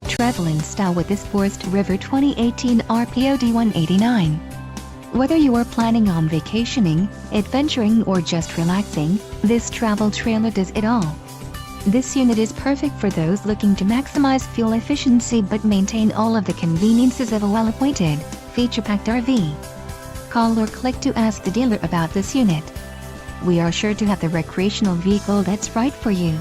Travel in style with this Forest River 2018 RPOD-189. Whether you are planning on vacationing, adventuring or just relaxing, this travel trailer does it all. This unit is perfect for those looking to maximize fuel efficiency but maintain all of the conveniences of a well-appointed, feature-packed RV. Call or click to ask the dealer about this unit. We are sure to have the recreational vehicle that's right for you.